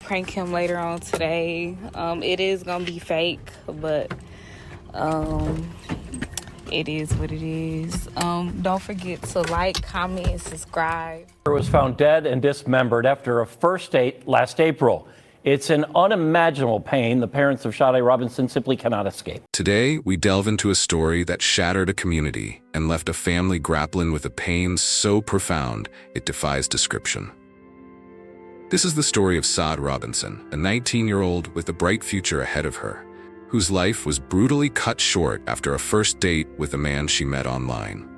prank him later on today. It is gonna be fake, but it is what it is. Don't forget to like, comment, and subscribe. Was found dead and dismembered after a first date last April. It's an unimaginable pain the parents of Sade Robinson simply cannot escape. Today, we delve into a story that shattered a community and left a family grappling with a pain so profound it defies description. This is the story of Sade Robinson, a 19-year-old with a bright future ahead of her, whose life was brutally cut short after a first date with a man she met online.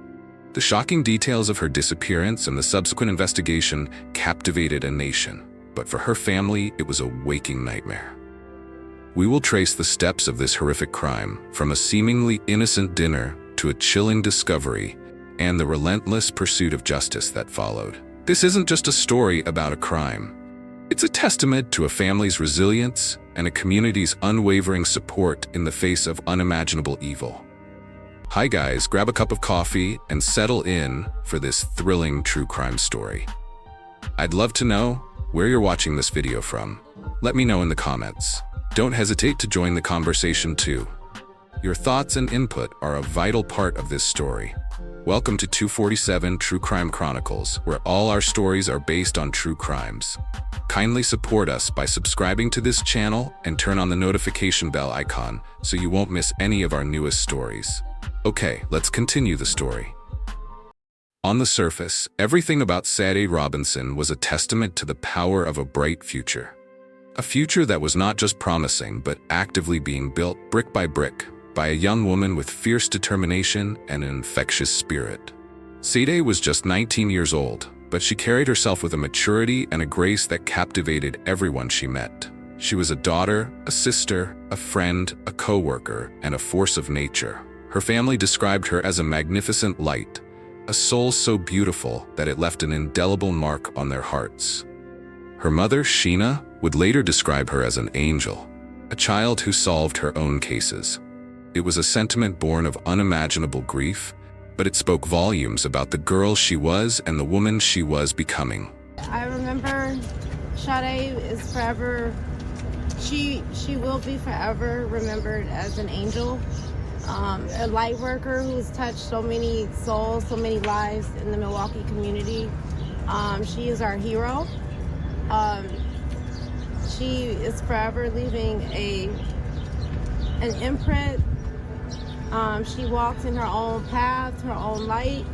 The shocking details of her disappearance and the subsequent investigation captivated a nation. But for her family, it was a waking nightmare. We will trace the steps of this horrific crime, from a seemingly innocent dinner to a chilling discovery, and the relentless pursuit of justice that followed. This isn't just a story about a crime. It's a testament to a family's resilience and a community's unwavering support in the face of unimaginable evil. Hi guys, grab a cup of coffee and settle in for this thrilling true crime story. I'd love to know where you're watching this video from. Let me know in the comments. Don't hesitate to join the conversation too. Your thoughts and input are a vital part of this story. Welcome to 247 True Crime Chronicles, where all our stories are based on true crimes. Kindly support us by subscribing to this channel and turn on the notification bell icon so you won't miss any of our newest stories. Okay, let's continue the story. On the surface, everything about Sade Robinson was a testament to the power of a bright future. A future that was not just promising, but actively being built brick by brick by a young woman with fierce determination and an infectious spirit. Sade was just 19 years old, but she carried herself with a maturity and a grace that captivated everyone she met. She was a daughter, a sister, a friend, a co-worker, and a force of nature. Her family described her as a magnificent light, a soul so beautiful that it left an indelible mark on their hearts. Her mother, Sheena, would later describe her as an angel, a child who solved her own cases. It was a sentiment born of unimaginable grief, but it spoke volumes about the girl she was and the woman she was becoming. I remember Sade is forever, she will be forever remembered as an angel. A light worker who's touched so many souls, so many lives in the Milwaukee community. She is our hero. She is forever leaving an imprint. She walked in her own path, her own light.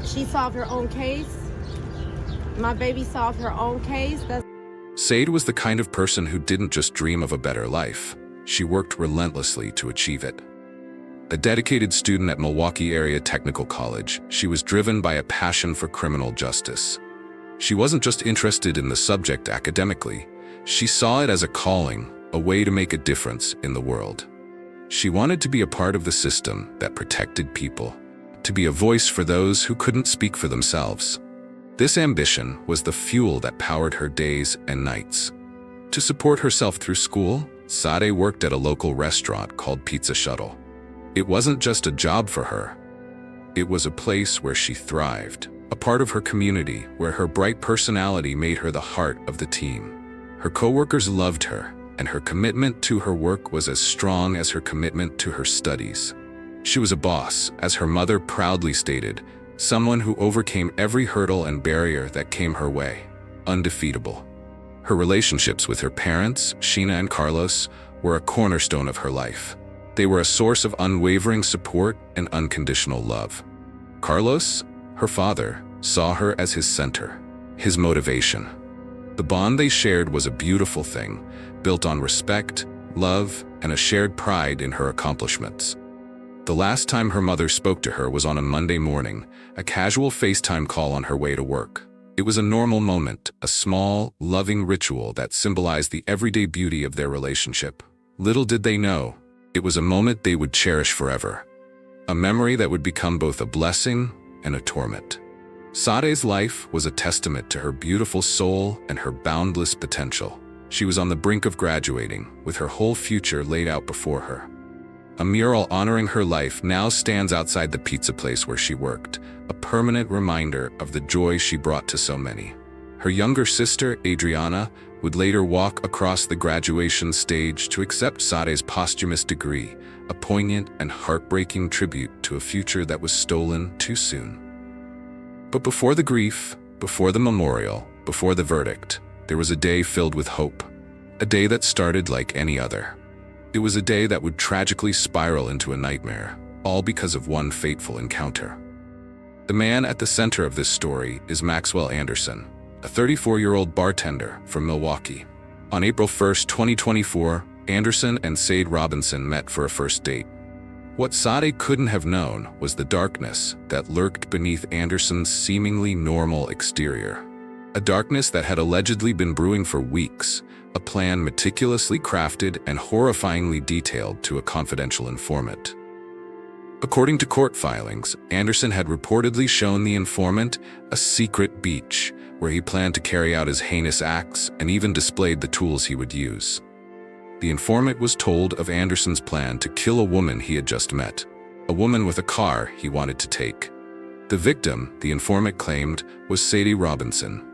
She solved her own case. My baby solved her own case. Sade was the kind of person who didn't just dream of a better life. She worked relentlessly to achieve it. A dedicated student at Milwaukee Area Technical College, she was driven by a passion for criminal justice. She wasn't just interested in the subject academically. She saw it as a calling, a way to make a difference in the world. She wanted to be a part of the system that protected people, to be a voice for those who couldn't speak for themselves. This ambition was the fuel that powered her days and nights. To support herself through school, Sade worked at a local restaurant called Pizza Shuttle. It wasn't just a job for her. It was a place where she thrived, a part of her community where her bright personality made her the heart of the team. Her coworkers loved her, and her commitment to her work was as strong as her commitment to her studies. She was a boss, as her mother proudly stated, someone who overcame every hurdle and barrier that came her way, undefeatable. Her relationships with her parents, Sheena and Carlos, were a cornerstone of her life. They were a source of unwavering support and unconditional love. Carlos, her father, saw her as his center, his motivation. The bond they shared was a beautiful thing, built on respect, love, and a shared pride in her accomplishments. The last time her mother spoke to her was on a Monday morning, a casual FaceTime call on her way to work. It was a normal moment, a small, loving ritual that symbolized the everyday beauty of their relationship. Little did they know, it was a moment they would cherish forever, a memory that would become both a blessing and a torment. Sade's life was a testament to her beautiful soul and her boundless potential. She was on the brink of graduating, with her whole future laid out before her. A mural honoring her life now stands outside the pizza place where she worked, a permanent reminder of the joy she brought to so many. Her younger sister, Adriana, would later walk across the graduation stage to accept Sade's posthumous degree, a poignant and heartbreaking tribute to a future that was stolen too soon. But before the grief, before the memorial, before the verdict, there was a day filled with hope. A day that started like any other. It was a day that would tragically spiral into a nightmare, all because of one fateful encounter. The man at the center of this story is Maxwell Anderson, a 34-year-old bartender from Milwaukee. On April 1st, 2024, Anderson and Sade Robinson met for a first date. What Sade couldn't have known was the darkness that lurked beneath Anderson's seemingly normal exterior. A darkness that had allegedly been brewing for weeks, a plan meticulously crafted and horrifyingly detailed to a confidential informant. According to court filings, Anderson had reportedly shown the informant a secret beach where he planned to carry out his heinous acts and even displayed the tools he would use. The informant was told of Anderson's plan to kill a woman he had just met, a woman with a car he wanted to take. The victim, the informant claimed, was Sade Robinson.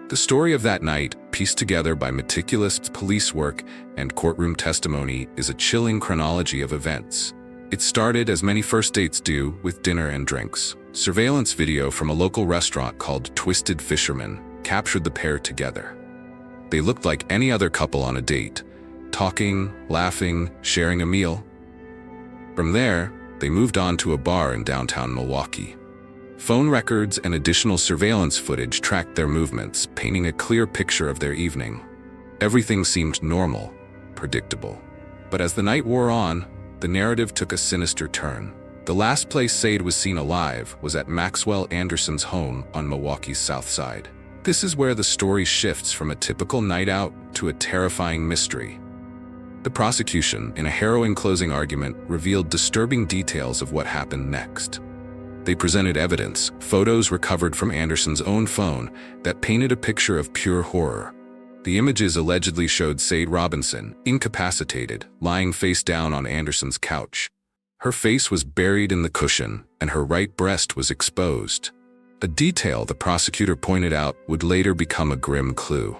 The story of that night, pieced together by meticulous police work and courtroom testimony, is a chilling chronology of events. It started as many first dates do, with dinner and drinks. Surveillance video from a local restaurant called Twisted Fisherman captured the pair together. They looked like any other couple on a date, talking, laughing, sharing a meal. From there, they moved on to a bar in downtown Milwaukee. Phone records and additional surveillance footage tracked their movements, painting a clear picture of their evening. Everything seemed normal, predictable. But as the night wore on, the narrative took a sinister turn. The last place Sade was seen alive was at Maxwell Anderson's home on Milwaukee's south side. This is where the story shifts from a typical night out to a terrifying mystery. The prosecution, in a harrowing closing argument, revealed disturbing details of what happened next. They presented evidence, photos recovered from Anderson's own phone, that painted a picture of pure horror. The images allegedly showed Sade Robinson, incapacitated, lying face down on Anderson's couch. Her face was buried in the cushion, and her right breast was exposed. A detail the prosecutor pointed out would later become a grim clue.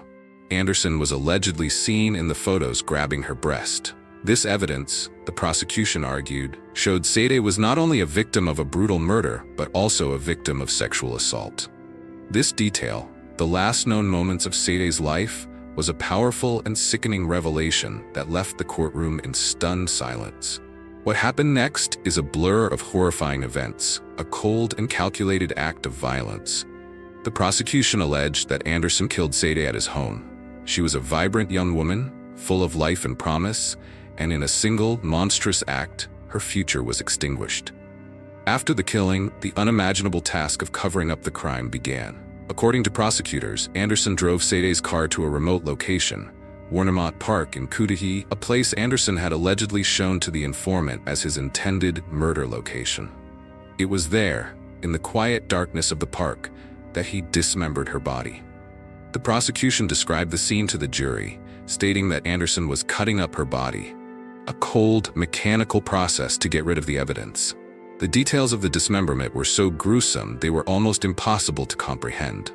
Anderson was allegedly seen in the photos grabbing her breast. This evidence, the prosecution argued, showed Sade was not only a victim of a brutal murder, but also a victim of sexual assault. This detail, the last known moments of Sade's life, was a powerful and sickening revelation that left the courtroom in stunned silence. What happened next is a blur of horrifying events, a cold and calculated act of violence. The prosecution alleged that Anderson killed Sade at his home. She was a vibrant young woman, full of life and promise, and in a single, monstrous act, her future was extinguished. After the killing, the unimaginable task of covering up the crime began. According to prosecutors, Anderson drove Sade's car to a remote location, Warnemont Park in Cudahy, a place Anderson had allegedly shown to the informant as his intended murder location. It was there, in the quiet darkness of the park, that he dismembered her body. The prosecution described the scene to the jury, stating that Anderson was cutting up her body, a cold, mechanical process to get rid of the evidence. The details of the dismemberment were so gruesome they were almost impossible to comprehend.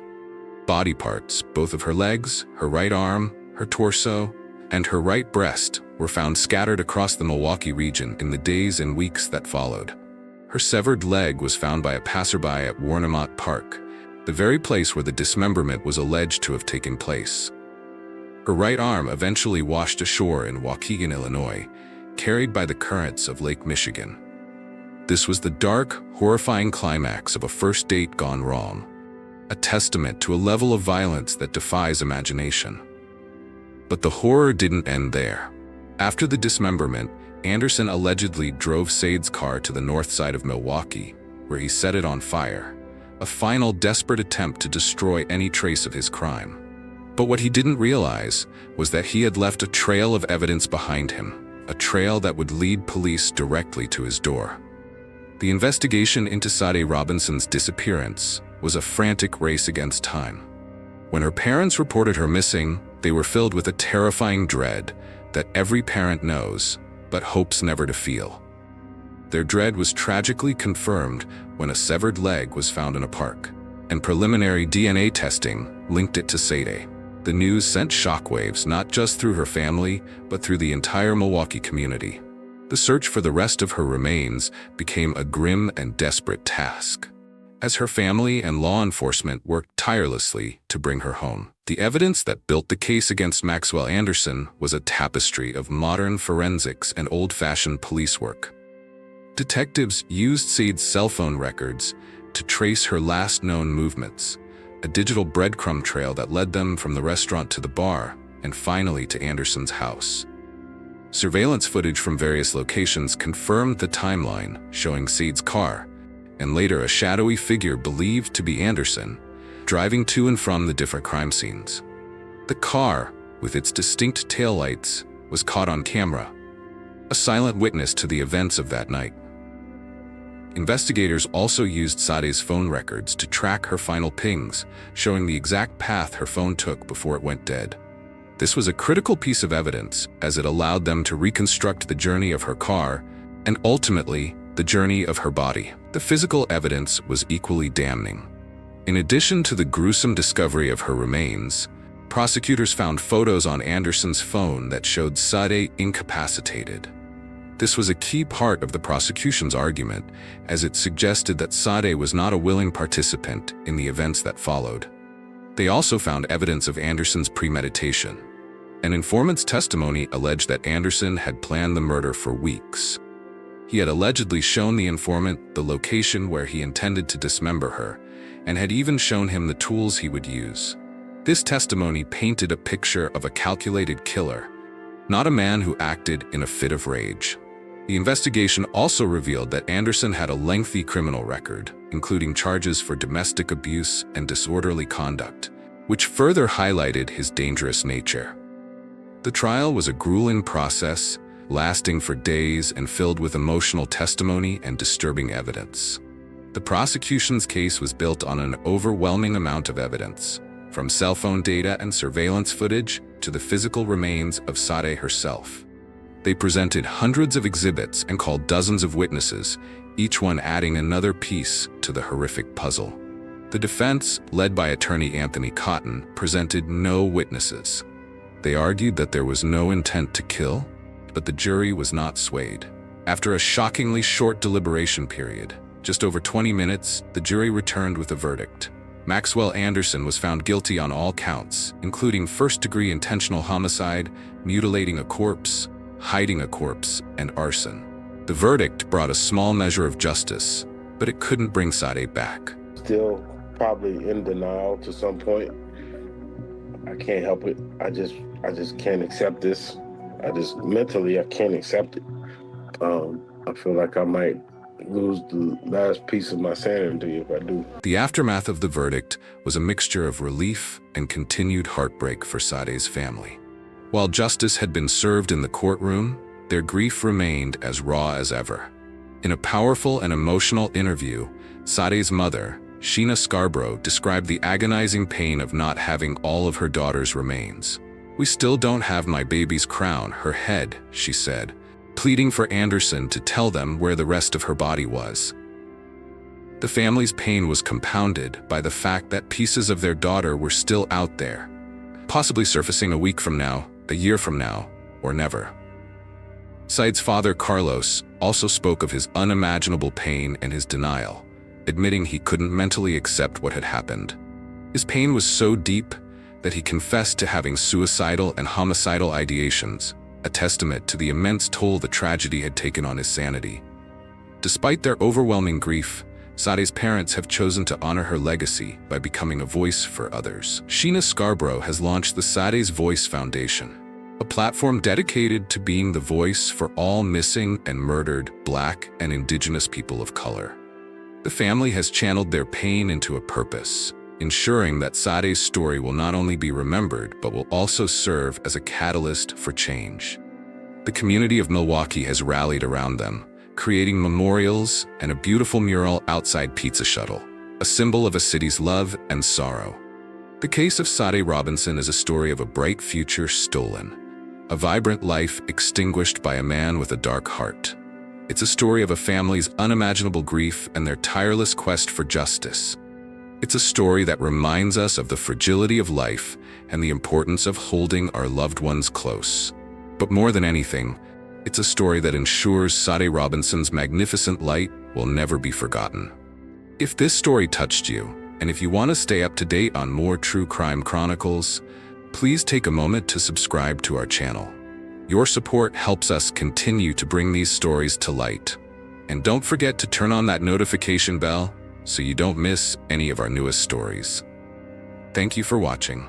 Body parts, both of her legs, her right arm, her torso, and her right breast, were found scattered across the Milwaukee region in the days and weeks that followed. Her severed leg was found by a passerby at Warnemont Park, the very place where the dismemberment was alleged to have taken place. Her right arm eventually washed ashore in Waukegan, Illinois, carried by the currents of Lake Michigan. This was the dark, horrifying climax of a first date gone wrong, a testament to a level of violence that defies imagination. But the horror didn't end there. After the dismemberment, Anderson allegedly drove Sade's car to the north side of Milwaukee, where he set it on fire, a final desperate attempt to destroy any trace of his crime. But what he didn't realize was that he had left a trail of evidence behind him, a trail that would lead police directly to his door. The investigation into Sade Robinson's disappearance was a frantic race against time. When her parents reported her missing, they were filled with a terrifying dread that every parent knows, but hopes never to feel. Their dread was tragically confirmed when a severed leg was found in a park, and preliminary DNA testing linked it to Sade. The news sent shockwaves not just through her family, but through the entire Milwaukee community. The search for the rest of her remains became a grim and desperate task, as her family and law enforcement worked tirelessly to bring her home. The evidence that built the case against Maxwell Anderson was a tapestry of modern forensics and old-fashioned police work. Detectives used Sade's cell phone records to trace her last known movements, a digital breadcrumb trail that led them from the restaurant to the bar and finally to Anderson's house. Surveillance footage from various locations confirmed the timeline, showing Sade's car, and later a shadowy figure believed to be Anderson, driving to and from the different crime scenes. The car, with its distinct taillights, was caught on camera, a silent witness to the events of that night. Investigators also used Sade's phone records to track her final pings, showing the exact path her phone took before it went dead. This was a critical piece of evidence, as it allowed them to reconstruct the journey of her car and ultimately the journey of her body. The physical evidence was equally damning. In addition to the gruesome discovery of her remains, prosecutors found photos on Anderson's phone that showed Sade incapacitated. This was a key part of the prosecution's argument, as it suggested that Sade was not a willing participant in the events that followed. They also found evidence of Anderson's premeditation. An informant's testimony alleged that Anderson had planned the murder for weeks. He had allegedly shown the informant the location where he intended to dismember her, and had even shown him the tools he would use. This testimony painted a picture of a calculated killer, not a man who acted in a fit of rage. The investigation also revealed that Anderson had a lengthy criminal record, including charges for domestic abuse and disorderly conduct, which further highlighted his dangerous nature. The trial was a grueling process, lasting for days and filled with emotional testimony and disturbing evidence. The prosecution's case was built on an overwhelming amount of evidence, from cell phone data and surveillance footage to the physical remains of Sade herself. They presented hundreds of exhibits and called dozens of witnesses, each one adding another piece to the horrific puzzle. The defense, led by attorney Anthony Cotton, presented no witnesses. They argued that there was no intent to kill, but the jury was not swayed. After a shockingly short deliberation period, just over 20 minutes, the jury returned with a verdict. Maxwell Anderson was found guilty on all counts, including first-degree intentional homicide, mutilating a corpse, hiding a corpse, and arson. The verdict brought a small measure of justice, but it couldn't bring Sade back. Still probably in denial to some point. I can't help it. I just can't accept this. Mentally, I can't accept it. I feel like I might lose the last piece of my sanity if I do. The aftermath of the verdict was a mixture of relief and continued heartbreak for Sade's family. While justice had been served in the courtroom, their grief remained as raw as ever. In a powerful and emotional interview, Sade's mother, Sheena Scarborough, described the agonizing pain of not having all of her daughter's remains. "We still don't have my baby's crown, her head," she said, pleading for Anderson to tell them where the rest of her body was. The family's pain was compounded by the fact that pieces of their daughter were still out there, possibly surfacing a week from now, a year from now, or never. Sade's father, Carlos, also spoke of his unimaginable pain and his denial, admitting he couldn't mentally accept what had happened. His pain was so deep that he confessed to having suicidal and homicidal ideations, a testament to the immense toll the tragedy had taken on his sanity. Despite their overwhelming grief, Sade's parents have chosen to honor her legacy by becoming a voice for others. Sheena Scarborough has launched the Sade's Voice Foundation, a platform dedicated to being the voice for all missing and murdered Black and Indigenous people of color. The family has channeled their pain into a purpose, ensuring that Sade's story will not only be remembered, but will also serve as a catalyst for change. The community of Milwaukee has rallied around them, creating memorials and a beautiful mural outside Pizza Shuttle, a symbol of a city's love and sorrow. The case of Sade Robinson is a story of a bright future stolen, a vibrant life extinguished by a man with a dark heart. It's a story of a family's unimaginable grief and their tireless quest for justice. It's a story that reminds us of the fragility of life and the importance of holding our loved ones close. But more than anything, it's a story that ensures Sade Robinson's magnificent light will never be forgotten. If this story touched you, and if you want to stay up to date on more true crime chronicles, please take a moment to subscribe to our channel. Your support helps us continue to bring these stories to light. And don't forget to turn on that notification bell so you don't miss any of our newest stories. Thank you for watching.